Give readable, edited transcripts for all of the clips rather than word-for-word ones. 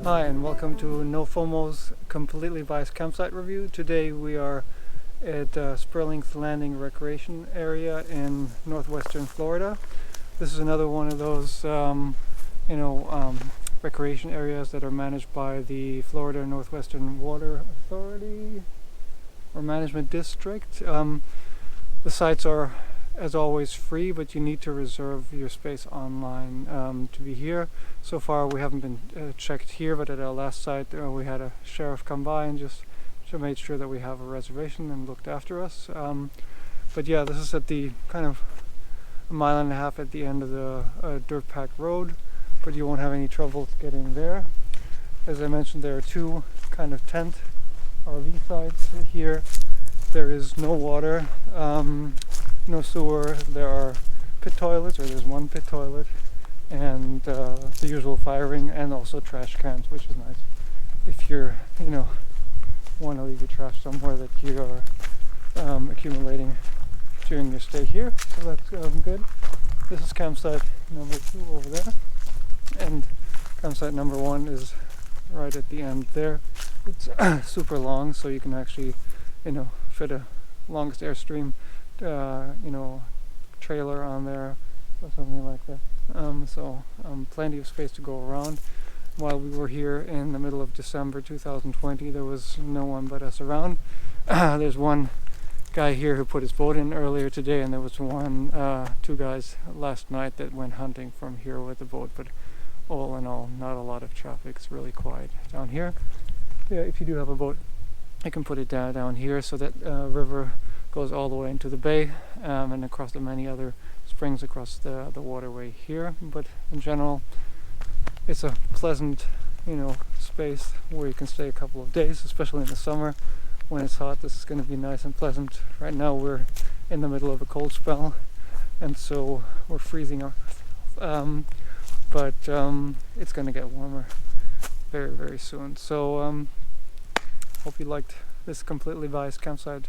Hi and welcome to NOFOMO's completely biased campsite review. Today we are at Spurling's Landing Recreation Area in northwestern Florida. This is another one of those recreation areas that are managed by the Florida Northwestern Water Authority or Management District. The sites are, as always, free, but you need to reserve your space online to be here. So far we haven't been checked here, but at our last site we had a sheriff come by and just made sure that we have a reservation and looked after us. But yeah, this is at the kind of a mile and a half at the end of the dirt pack road, but you won't have any trouble getting there. As I mentioned, there are two kind of tent RV sites here. There is no water, no sewer. There are pit toilets, or there's one pit toilet, and the usual fire ring, and also trash cans, which is nice if you're, want to leave your trash somewhere that you are accumulating during your stay here. So that's good. This is campsite number 2 over there, and campsite number 1 is right at the end there. It's super long, so you can actually, fit a longest Airstream trailer on there or something like that. So plenty of space to go around. While we were here in the middle of December 2020, there was no one but us around. There's one guy here who put his boat in earlier today, and there was two guys last night that went hunting from here with the boat, but all in all, not a lot of traffic. It's really quiet down here. Yeah, if you do have a boat, you can put it down here, so that river goes all the way into the bay and across the many other springs across the waterway here. But in general, it's a pleasant space where you can stay a couple of days, especially in the summer when it's hot. This is going to be nice and pleasant. Right now we're in the middle of a cold spell, and so we're freezing up, but it's going to get warmer very, very soon. So hope you liked this completely biased campsite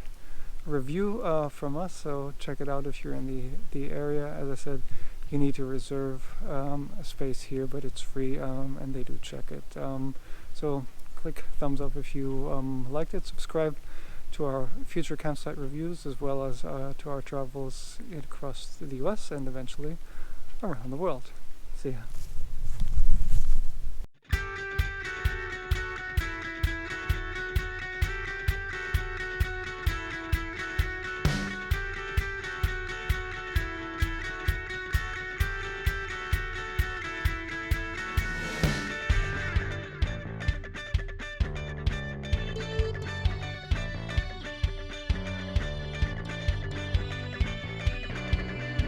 review from us. So check it out if you're in the area. As I said, you need to reserve a space here, but it's free, and they do check it. So click thumbs up if you liked it. Subscribe to our future campsite reviews, as well as to our travels across the US and eventually around the world. See ya.